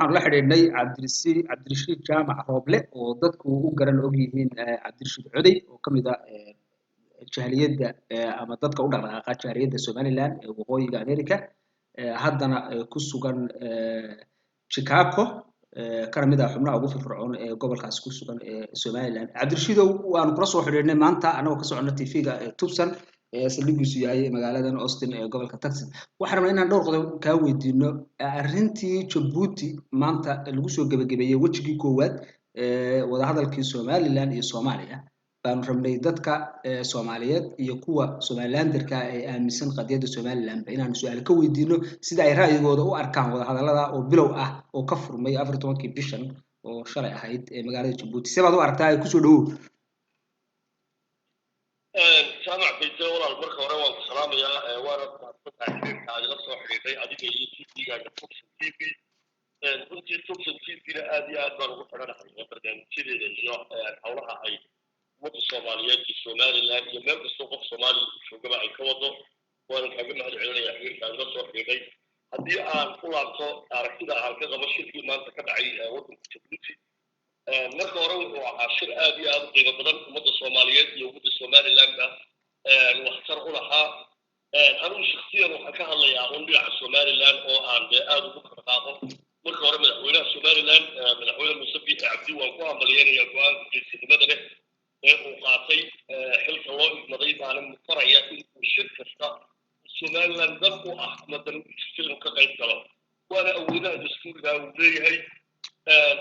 waxaan la xidhiidhnay cabdirashiid jaamac rooble oo dadku u garan og yihiin cabdirashiid coday oo ka mid ah jahliyadda ama dadka u dhaqdhaqaaqa jahliyadda somaliland ee waqooyiga america haddana ku sugan chicago kana mid ah xubnaha ugu firfircoon ee gobolkaas ku sugan ee somaliland cabdirashiidow waanu kula soo xidhiidhnay maanta anagoo ka soconna tv-ga tubsan saldhigiisu yahay magaaladan austin ee gobolka texas waxaan rabnaa inaan dhowr qodob kaa weydiino arrintii jabuuti maanta lagu soo gebagabeeyey wejigii koowaad wadahadalkii somaliland iyo soomaaliya baanu rabnay dadka soomaaliyeed iyo kuwa somalilanderka ee aaminsan qadiyadda somalilandba inaanu su-aal ka weydiino sida ay ra'yigooda u arkaan wadahadallada oo bilow ah oo ka furmay 14kii bishan oo shalay ahayd ee magaalada jabuuti sebaad u aragtaa ay kusoo dhawow jaamac bayte walaal marka hore waan ku salaamayaa waana mahadsantahay xiriirka aad ila soo xidhiidhay adiga iyo tv-gaaga tubsan tv runtii tubsan tv-na aad iyo aad baan ugu xidhanahay barnaamijyadeeda iyo howlaha ay ummadda soomaaliyeed iyo somaliland iyo meel kastoo qof soomaaliya uu joogaba ay ka wado waanan kaaga mahad celinayaa xiriirka aad ila soo xidhiidhay haddii aan ku laabto aragtida aan ka qabo shirkii maanta ka dhacay waddanka jabuuti marka hore wuxuu ahaa shir aad iyo aad u qiimo badan ummadda soomaaliyeed iyo ummadda somalilandba waxtar u lahaa anigu shaksiyan waxaan ka hadlayaa un dhinaca somaliland oo aan dee aad ugu dhaqaaqo marka hore madaxweynaha somaliland madaxweyne muuse biixi cabdi waan ku hambalyeynaya go-aanka geesinimada leh ee uu qaatay xilka loo igmaday baana faraya in uu shir kasta somaliland dad u ah ama dan u jirto inuu ka qayb galo waana awoodaha dastuuriga uu leeyahay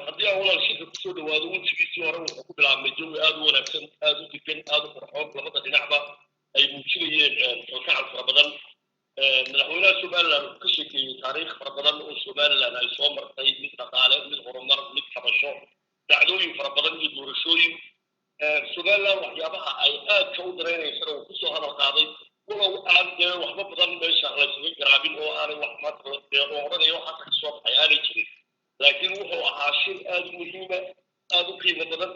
haddii aan walaal shirka kusoo dhawaado wejigiisii hore wuxuu ku bilaabmay jawi aad u wanaagsan aad u degan aad u qurxoon labada dhinacba ay muujinayeen kalkacal fara badan madaxweynaha somaliland wuxuu ka sheekeeyey taariikh fara badan oo somaliland ay soo martay mid dhaqaale mid horumar mid kabasho dhacdooyin fara badan iyo doorashooyin somaliland waxyaabaha ay aadka u dareynaysana uu kusoo hadal qaaday walow aan dee waxba badan meesha laysaga garaabin oo aanay wax maanta dee oo odhanaya waxaasa ka soo baxay aanay jirin laakiin wuxuu ahaa shir aad u muhiima aad u qiimo badan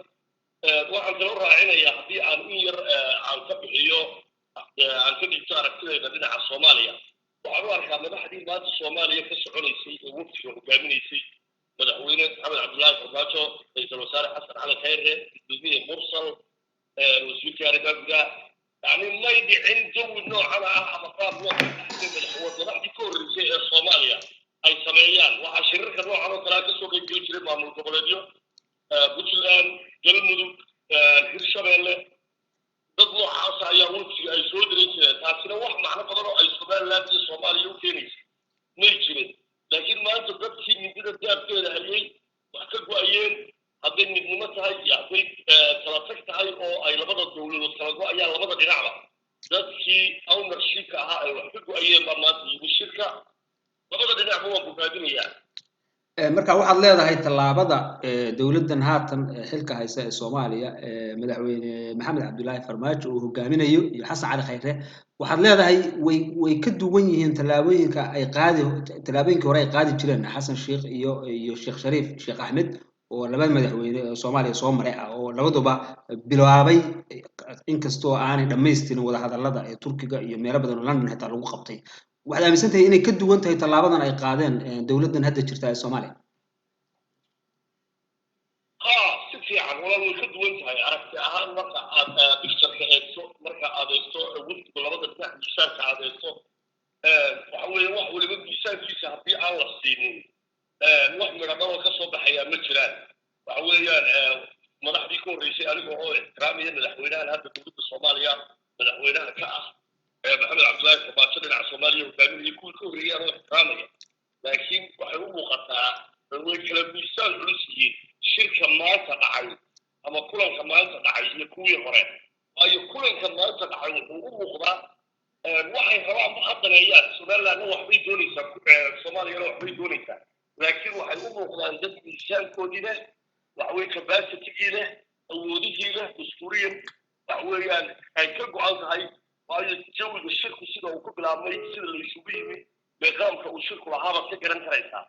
waxaan kaloo raacinayaa haddii aan in yar aan ka bixiyo aan ka dhigto aragtidayda dhinaca soomaaliya waxaan u arkaa madaxdii maanta soomaaliya ka soconaysay ee waftiga hogaaminaysay madaxweyne maxamed cabdullaahi farmaajo ra-iisul wasaare xasan cali khayre gudoomiye mursal wasiirka arrimaha gudaha yani may dhicin jawi noocan ah ama qaab noocan madaxdii ka horreysay ee soomaaliya ay sameeyaan waxaa shirarka noocan oo kalea kasoo qaybgeli jiray maamul goboleedyo puntland galmudug hirshabeelle dad noocaasa ayaa waftiga ay soo diran jireen taasina wax macno badan oo ay somaliland iyo soomaaliya u keenaysa may jirin laakiin maanta dadkii midida daabkeeda hayay wax ka go-ayeen hadday midnimo tahay iyo hadday kala tag tahay oo ay labada dowladood kala go-ayaan labada dhinacba dadkii ownershipka ahaa ay wax ka go-ayeen baa maanta yimi shirka labada dhinacba waan bogaadinayaa marka waxaad leedahay tallaabada dowladdan haatan xilka haysa ee soomaaliya madaxweyne maxamed cabdullaahi farmaajo uu hogaaminayo iyo xasan cali khayre waxaad leedahay way ka duwan yihiin tallaabooyinkii hore ay qaadi jireen xasan sheekh iyo sheekh shariif sheekh axmed oo laba madaxweyne oo soomaaliya soo maray ah oo labaduba bilaabay inkastoo aanay dhammaystirin wadahadallada ee turkiga iyo meelo badan oo london xitaa lagu qabtay waxaad aaminsan tahay inay ka duwan tahay tallaabadan ay qaadeen dowladdan hadda jirta ee soomaaliya si fiican walaal way ka duwan tahay aragti ahaan marka aad pictureka eegto marka aad eegto wafdiga labada dhinac miisaanka aad eegto waxa weeye wax waliba miisaankiisa haddii aan la siinin wax midhadhalo ka soo baxayaa ma jiraan waxa weeyaan madaxdii ka horreysay aniga oo ixtiraamaya madaxweynahan hadda dowladda soomaaliya madaxweynaha ka ah maxamed cabdullaahi farmaajo dhinaca soomaaliya hogaaminaya kuwii ka horreeyay anoo ixtiraamaya laakiin waxay u muuqataa way kala miisaan culus yihiin shirka maanta dhacay ama kulanka maanta dhacay iyo kuwii hore waayo kulanka maanta dhacay wuxuu u muuqdaa waxay rabaan ma hadaneeyaan somalilandna waxbay doonaysaa soomaaliyana waxbay doonaysaa laakiin waxay u muuqdaan dad miisaankoodii leh waxaweye capacitigii leh awoodihii leh dastuuriyan waxweeyaan ay ka go-an tahay waayo jawiga shirku sida uu ku bilaabmay sida la isugu yimi meeqaamka uu shirku lahaabaad ka garan karaysaa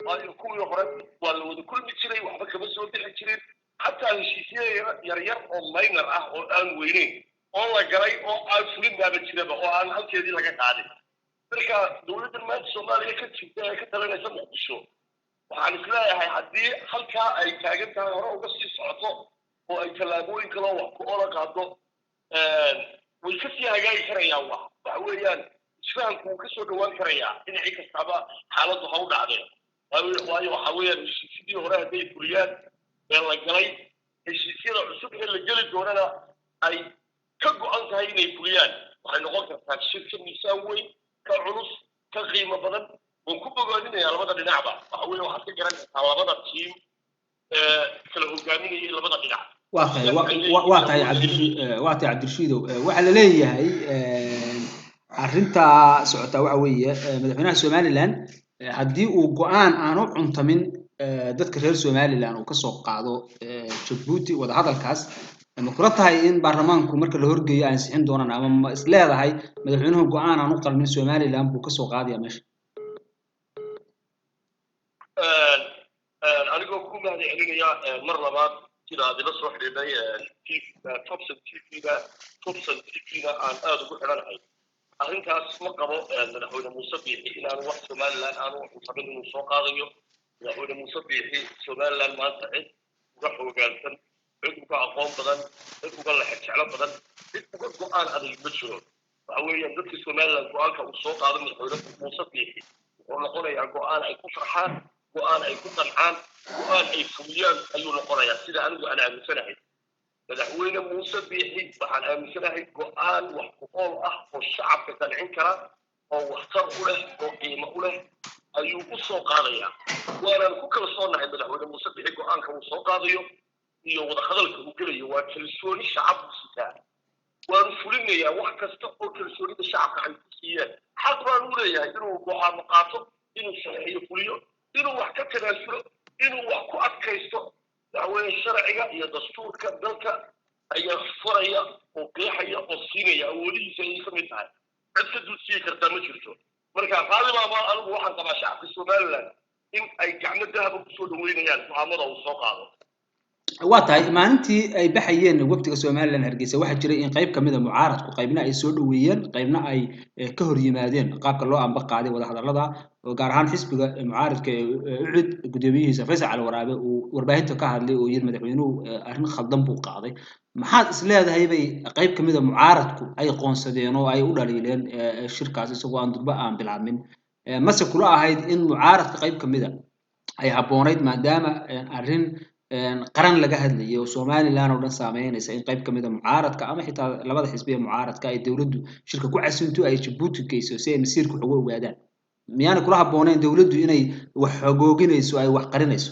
waayo kuwii hore waa la wada kulmi jiray waxba kama soo bixi jirin xataa heshiisya yaryar oo minor ah oo aan weyneyn oo la galay oo aan fulin baaba jiraba oo aan halkeedii laga qaadin marka dowladdan maanta soomaaliya ka jirta ee ka talinaysa muqdisho waxaan isleeyahay haddii halkaa ay taagan tahay hore uga sii socoto oo ay tallaabooyin kaloo wax ku ola qaado way ka sii hagaagi karayaan waxa weeyaan isfahanku wuu kasoo dhawaan karayaa dhinacii kastaba xaaladdu ha u dhacdeen waayo waxa weeyaan heshiisyadii hore hadday fuliyaan ee la galay heshiisyada cusub ee la geli doonana ay ka go-an tahay inay fuliyaan waxay noqon kartaa shirka miisaan weyn ka culus ka qiimo badan waan ku bogaadinayaa labada dhinacba waxa weeye waxaad ka garan kartaa labada tiim kala hogaaminayay labada dhinac waa tahay cabdirashiidow waxaa la leeyahay arrinta socota waxa weeye madaxweynaha somaliland haddii uu go-aan aanu cuntamin dadka reer somaliland uu kasoo qaado jabuuti wadahadalkaas ma kula tahay in baarlamaanku marka la horgeeyo ay ansixin doonaan ama ma is leedahay madaxweynuhu go-aan aan u qalmin somaliland buu kasoo qaadaya meesha anigoo ku mahad celinaya mar labaad sida aad ila soo xidhiidhay topson tvga aan aada ugu xidhanahay arrintaas ma qabo madaxweyne muuse biixi inaanu wax somaliland aanu cuntamin inuu soo qaadayo madaxweyne muuse biixi somaliland maanta cid uga xoogaansan cid uga aqoon badan cid uga lexejeclo badan cid uga go-aan adag ma jiro waxa weeyaan dadka somaliland go-aanka uu soo qaado madaxweyne muuse biixi wuxuu noqonayaa go-aan ay ku farxaan go-aan ay ku qancaan go-aan ay fuliyaan ayuu noqonayaa sida anigu aan aaminsanahay madaxweyne muuse biixi waxaan aaminsanahay go-aan wax ku ool ah oo shacabka qancin kara oo waxtar u leh oo qiimo u leh ayuu u soo qaadayaa waanaan ku kalsoonahay madaxweyne muuse biixi go-aanka uu soo qaadayo iyo wadahadalka uu gelayo waa kalsooni shacab u sitaa waanu fulinayaa wax kasta oo kalsoonida shacabka ay ku siiyeen xaq baan u leeyahay inuu go-aamo qaato inuu saxiixiyo fuliyo inuu wax ka tanaasulo inuu wax ku adkaysto waxaweye sharciga iyo dastuurka dalka ayaa furaya oo qeexaya oo siinaya awoodihiisa ayay ka mid tahay cid ka duudsii kartaa ma jirto marka qaalibaaba anigu waxaan qabaa shacabka somaliland in ay gacmo dahaba kusoo dhaweynayaan go-aamada uu soo qaado waa tahay maalintii ay baxayeen wafdiga somaliland hargeysa waxaa jiray in qayb kamid a mucaaradku qaybna ay soo dhaweeyeen qaybna ay ka hor yimaadeen qaabka loo amba qaaday wadahadallada oo gaar ahaan xisbiga mucaaradka ucid gudoomiyihiisa faysal cali waraabe uu warbaahinta ka hadlay oo yiri madaxweynuhu arrin khaldan buu qaaday maxaad is leedahay bay qayb kamid a mucaaradku ay qoonsadeen oo ay u dhaliileen shirkaas isagoo aan durba aan bilaabmin mase kula ahayd in mucaaradka qayb kamid a ay habboonayd maadaama arrin qaran laga hadlayo somaliland oo dhan saameynaysa in qayb kamid a mucaaradka ama xitaa labada xisbi ee mucaaradka ay dowladdu shirka ku casinto ay jabuuti geyso si ay masiirka wax uga ogaadaan miyaana kula habboonayn dowladdu inay wax xogooginayso ay wax qarinayso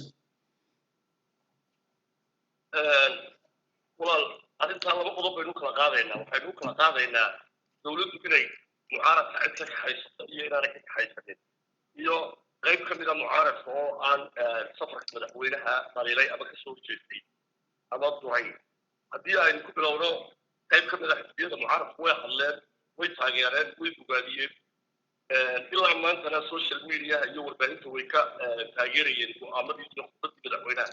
walaal arrintaa laba qodob baynu kala qaadaynaa waxaynu kala qaadaynaa dowladdu inay mucaaradka cid ka kaxaysato iyo inaanay ka kaxaysanin iyo qayb ka mid a mucaaradka oo aan safarka madaxweynaha dhaliilay ama kasoo horjeestay ama duray haddii aynu ku bilowno qayb ka mid a xisbiyada mucaaradku way hadleen way taageereen way bogaadiyeen ilaa maantana social media iyo warbaahinta way ka taageerayeen go-aamadii iyo khudbadii madaxweynaha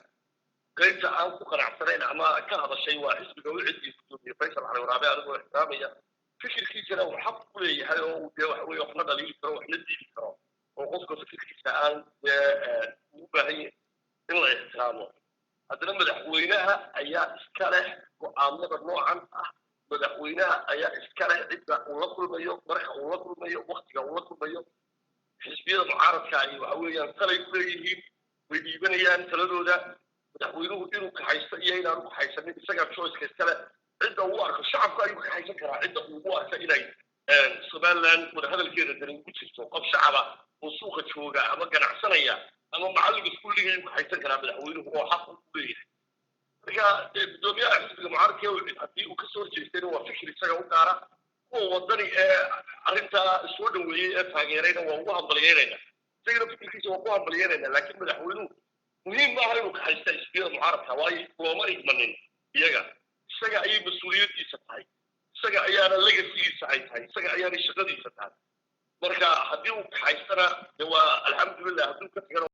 qaybta aan ku qanacsanayn ama ka hadashay waa xisbiga u ciddii gudoomiye faysal cali waraabe anigoo ixtiraamaya fikirkiisana uu xaq ku leeyahay oo uu dee waxa weye wax la dhaliili karo wax la diidi karo oo qofka fikirkiisa aan ugu baahan yahay in la ixtiraamo haddana madaxweynaha ayaa iska leh go-aamada noocan ah madaxweynaha ayaa iska leh cidda uu la kulmayo marka uu la kulmayo waktiga uu la kulmayo xisbiyada mucaaradka ay waxa weeyaan talay ku leeyihiin way dhiibanayaan taladooda madaxweynuhu inuu kaxaysto iyo inaanu kaxaysanin isagaa choiceka iska leh cidda uu arko shacabka ayuu kaxaysan karaa cidda ugu arka inay somaliland wadahadalkeeda dani ugu jirto qof shacaba oo suuqa jooga ama ganacsanaya ama macallinka iskuulliga ku haysan karaa madaxweynuhu oo xaq u leeyahay marka gudoomiyaha xisbiga mucaaradka haddii uu kasoo horjeestayna waa fikir isaga u gaara kuwa wadani ee arrintaa soo dhaweeyey ee taageerayna waa ugu hambalyeynayna isagana fikirkiisa waa ku hambalyeynayna laakiin madaxweynuhu muhiim maaha inuu kaxaysta xisbiyada mucaaradka waayo looma igmanin iyaga isaga ayay mas-uuliyaddiisa tahay isaga ayaana legasigiisa ay tahay isaga ayaana shaqadiisa tahay marka haddii uu kaxaystana de waa alxamdulilah hadduu ka tagana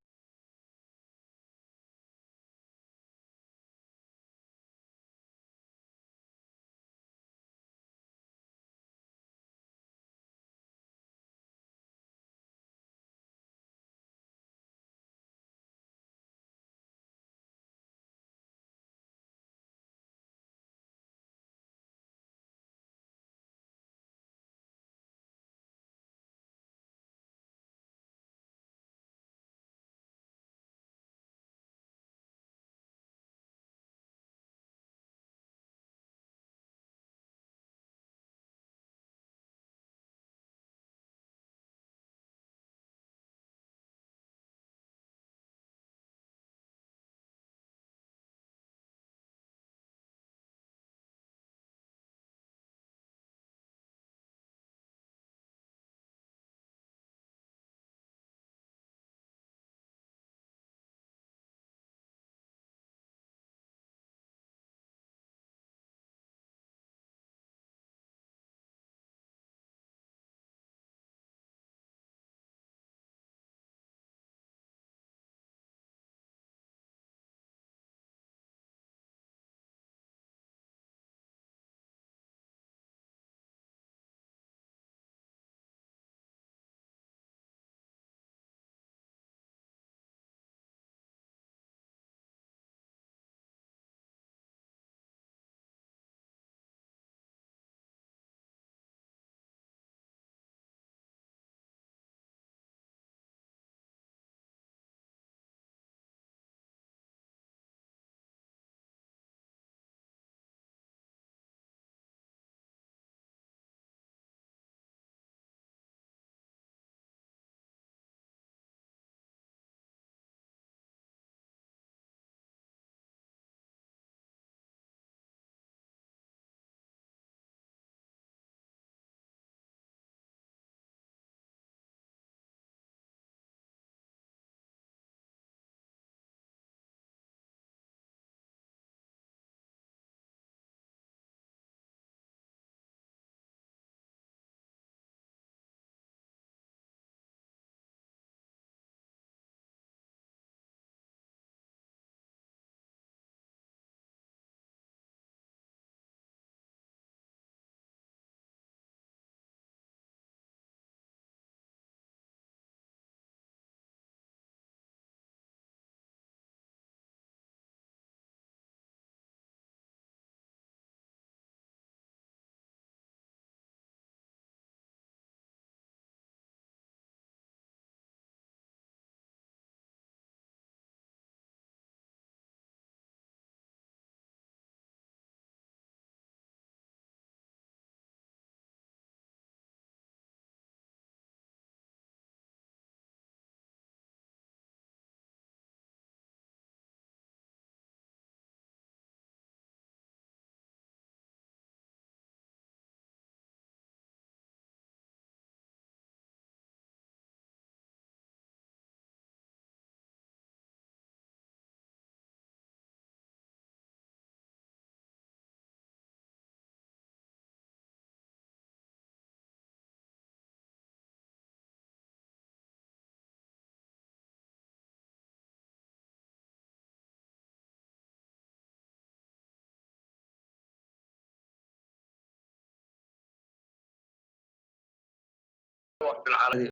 رب العالمين.